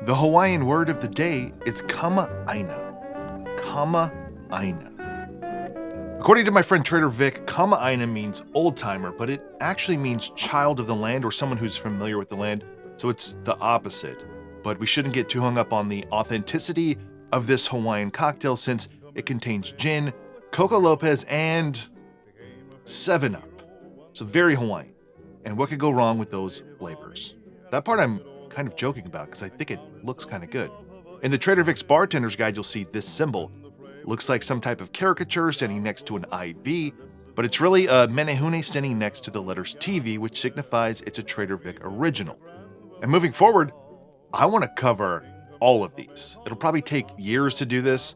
The Hawaiian word of the day is Kamaʻāina. Kamaʻāina. According to my friend Trader Vic, Kamaʻāina means old-timer, but it actually means child of the land or someone who's familiar with the land, so it's the opposite. But we shouldn't get too hung up on the authenticity of this Hawaiian cocktail since it contains gin, Coco Lopez, and 7-Up. So very Hawaiian. And what could go wrong with those flavors? That part I'm kind of joking about because I think it looks kind of good. In the Trader Vic's bartender's guide, you'll see this symbol. Looks like some type of caricature standing next to an IV, but it's really a menehune standing next to the letters TV, which signifies it's a Trader Vic original. And moving forward, I want to cover all of these. It'll probably take years to do this,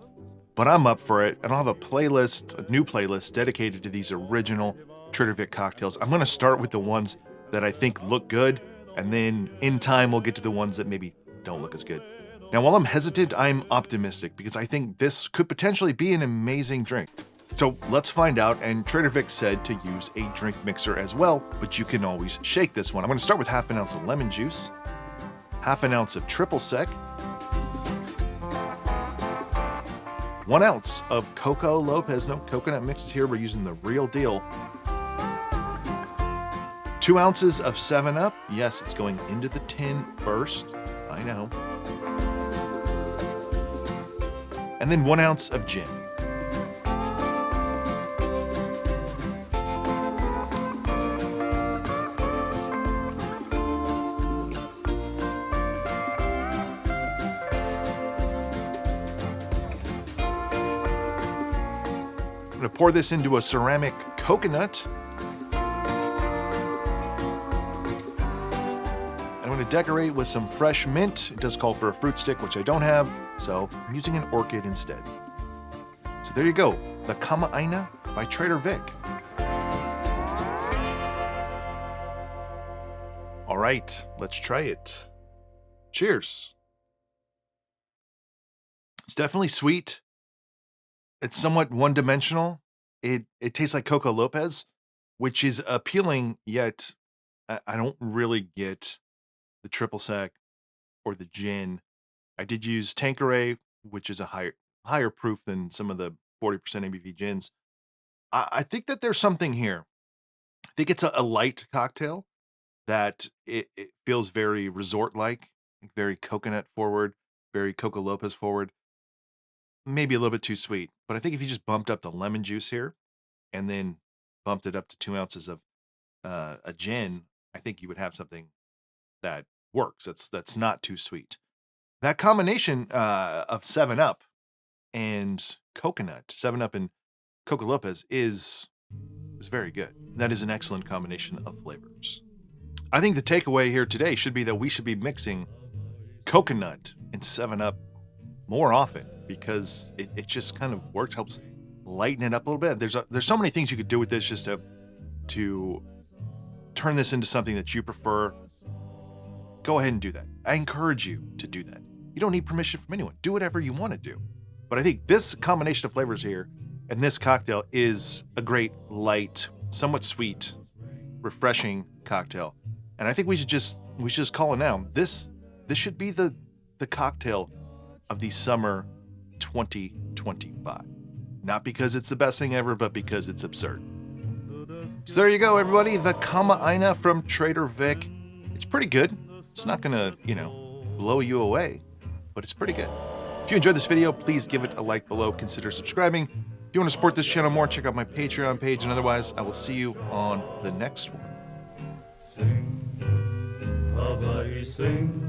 but I'm up for it, and I'll have a new playlist dedicated to these original Trader Vic cocktails. I'm going to start with the ones that I think look good, and then in time we'll get to the ones that maybe don't look as good. Now, while I'm hesitant, I'm optimistic because I think this could potentially be an amazing drink. So let's find out, and Trader Vic said to use a drink mixer as well, but you can always shake this one. I'm going to start with half an ounce of lemon juice, half an ounce of triple sec, 1 ounce of Coco Lopez, no coconut mixes here, we're using the real deal. 2 ounces of 7-Up, yes, it's going into the tin first, I know. And then 1 ounce of gin. I'm going to pour this into a ceramic coconut. I'm going to decorate with some fresh mint. It does call for a fruit stick, which I don't have, so I'm using an orchid instead. So there you go, the Kamaʻāina by Trader Vic. All right, let's try it. Cheers. It's definitely sweet. It's somewhat one-dimensional. It tastes like Coco Lopez, which is appealing, yet I don't really get the triple sec or the gin. I did use Tanqueray, which is a higher proof than some of the 40% ABV gins. I think that there's something here. I think it's a light cocktail that it feels very resort-like, very coconut forward, very Coco Lopez forward. Maybe a little bit too sweet, but I think if you just bumped up the lemon juice here and then bumped it up to 2 ounces of a gin, I think you would have something that works. That's not too sweet. That combination of 7-Up and coconut, 7-Up and Coco Lopez is very good. That is an excellent combination of flavors. I think the takeaway here today should be that we should be mixing coconut and 7-Up more often because it just kind of works, helps lighten it up a little bit. There's so many things you could do with this just to turn this into something that you prefer. Go ahead and do that. I encourage you to do that. You don't need permission from anyone. Do whatever you want to do. But I think this combination of flavors here and this cocktail is a great, light, somewhat sweet, refreshing cocktail. And I think we should just call it now. This should be the cocktail of the summer 2025. Not because it's the best thing ever, but because it's absurd. So there you go, everybody. The Kamaʻāina from Trader Vic. It's pretty good. It's not gonna, blow you away, but it's pretty good. If you enjoyed this video, please give it a like below. Consider subscribing. If you want to support this channel more, check out my Patreon page. And otherwise, I will see you on the next one. Sing, Hawaii, sing.